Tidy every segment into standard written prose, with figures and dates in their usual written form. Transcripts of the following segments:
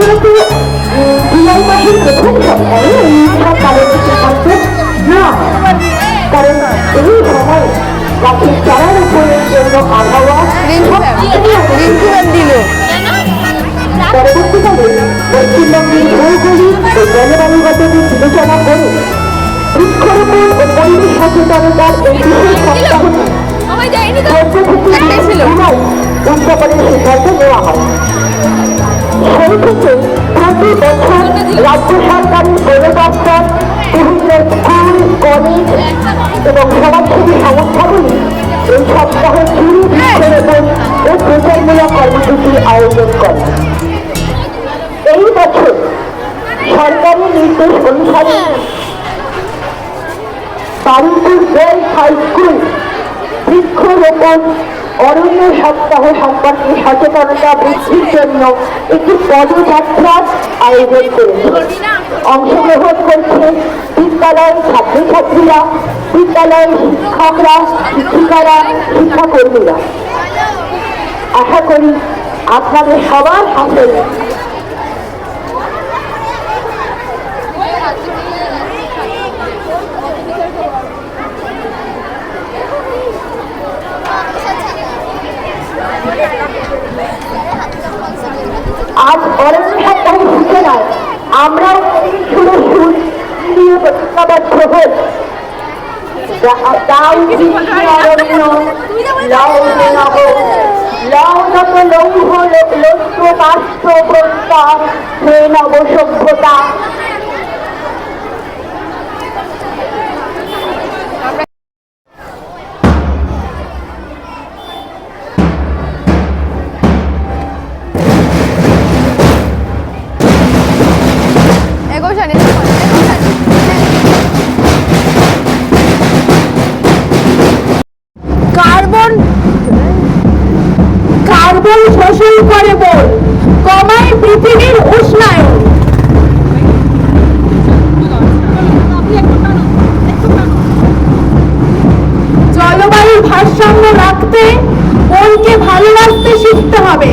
সাধারণত জুলাই মাসের প্রথম সপ্তাহে এই উৎসব পালন করতে না, কারণ এই সময় গাছের চারার উপরের জন্য আবহাওয়া দিল। পরবর্তীকালে পশ্চিমবঙ্গের ভৌগোলিক ও জলবায়ুগত দিক বিবেচনা করে বৃক্ষরোপণ ও পরিবেশ সচেতনতার এই বিশেষ সপ্তাহটি 14 থেকে জুলাই উদযাপনের সিদ্ধান্ত নেওয়া হয়। সেই থেকে প্রতি বছর রাজ্য সরকারের বন দপ্তর, বিভিন্ন স্কুল, কলেজ এবং সমাজসেবী সংস্থাগুলি এই সপ্তাহ জুড়ে বৃক্ষরোপণ ও প্রচারমূলক কর্মসূচির আয়োজন করে। এই বছর সরকারি নির্দেশ অনুসারে বারুইপুর গার্লস হাই স্কুল বৃক্ষরোপণ অরণ্য সপ্তাহ সম্পর্কে সচেতনতা বৃদ্ধির জন্য একটি পদযাত্রার আয়োজন করেছে। অংশগ্রহণ করছে বিদ্যালয়ের ছাত্রছাত্রীরা, বিদ্যালয়ের শিক্ষকরা, শিক্ষিকারা, শিক্ষাকর্মীরা। আশা করি আপনাদের সবার সাথে আজ অরণ্য সপ্তাহের সূচনায় আমরাও প্রতিজ্ঞাবদ্ধ হই, অরণ্য লও নব লও নত লৌহ লৌহ বাস্ত প্রস্তাব হে নব সভ্যতা। কার্বন শোষণ করে বল কমায় পৃথিবীর উষ্ণায়ন। জলবায়ুর ভারসাম্য রাখতে বনকে ভালোবাসতে শিখতে হবে।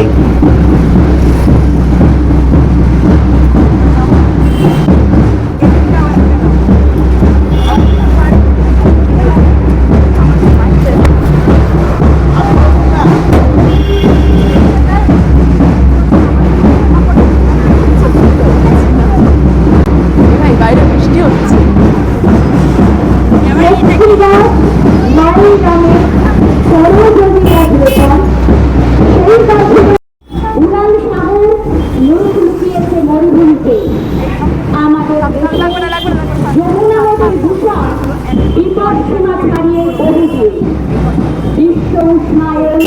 বিশ্ব উষ্ণায়ন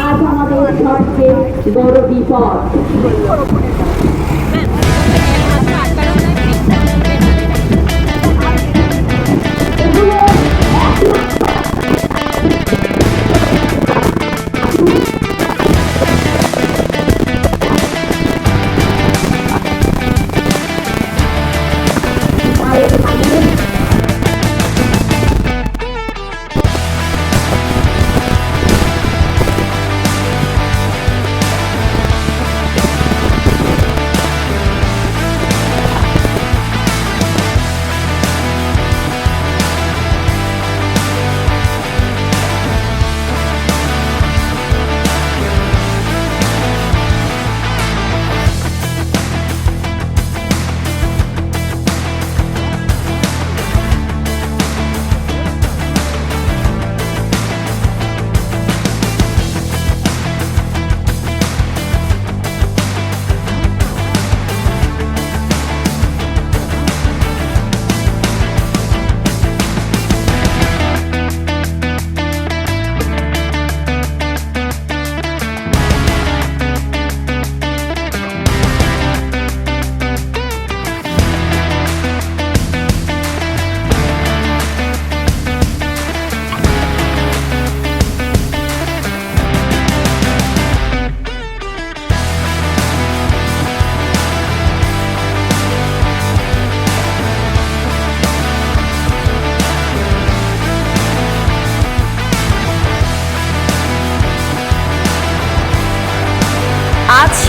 আজ আমাদের সবচেয়ে বড় বিপদ।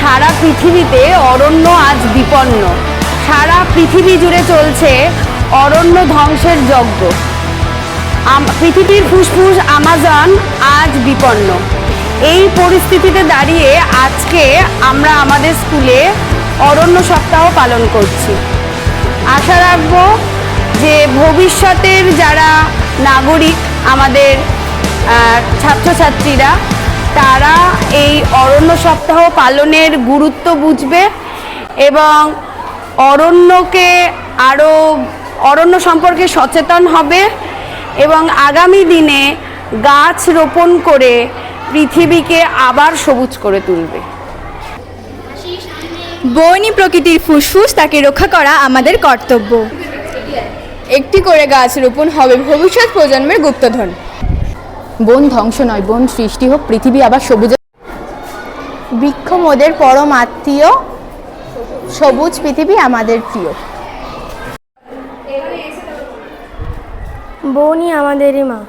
সারা পৃথিবীতে অরণ্য আজ বিপন্ন। সারা পৃথিবী জুড়ে চলছে অরণ্য ধ্বংসের যজ্ঞ। পৃথিবীর ফুসফুস আমাজন আজ বিপন্ন। এই পরিস্থিতিতে দাঁড়িয়ে আজকে আমরা আমাদের স্কুলে অরণ্য সপ্তাহ পালন করছি। আশা রাখব যে ভবিষ্যতের যারা নাগরিক, আমাদের ছাত্রছাত্রীরা, তারা এই অরণ্য সপ্তাহ পালনের গুরুত্ব বুঝবে এবং অরণ্য সম্পর্কে সচেতন হবে এবং আগামী দিনে গাছ রোপণ করে পৃথিবীকে আবার সবুজ করে তুলবে। বনই প্রকৃতির ফুসফুস, তাকে রক্ষা করা আমাদের কর্তব্য। একটি করে গাছ রোপণ হবে ভবিষ্যৎ প্রজন্মের গুপ্তধন। বন ধ্বংস নয়, বন সৃষ্টি হোক, পৃথিবী আবার সবুজে। বৃক্ষ মোদের পরম আত্মীয়, সবুজ পৃথিবী আমাদের প্রিয়। বনই আমাদেরই মা।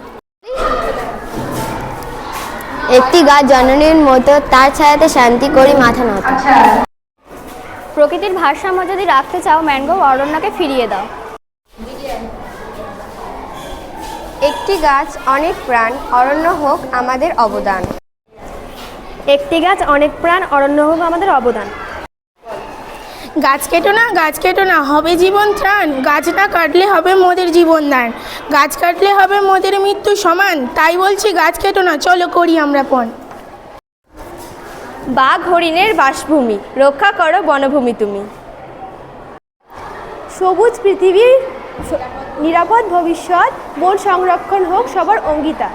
একটি গাছ জননীর মতো, তার ছায়াতে শান্তি করি মাথা নত। প্রকৃতির ভারসাম্য যদি রাখতে চাও, ম্যানগ্রোভ অরণ্যকে ফিরিয়ে দাও। একটি গাছ অনেক প্রাণ, অরণ্য হোক আমাদের অবদান। একটি গাছ অনেক প্রাণ, অরণ্য হোক আমাদের অবদান। গাছ কেটো না, হবে জীবন ত্রাণ। গাছ না কাটলে হবে মোদের জীবন দান। গাছ কাটলে হবে মোদের মৃত্যু সমান। তাই বলছি গাছ কেটো না, চলো করি আমরা পণ। বাঘ হরিণের বাসভূমি, রক্ষা করো বনভূমি তুমি। সবুজ পৃথিবীর নিরাপদ ভবিষ্যৎ, বন সংরক্ষণ হোক সবার অঙ্গীকার।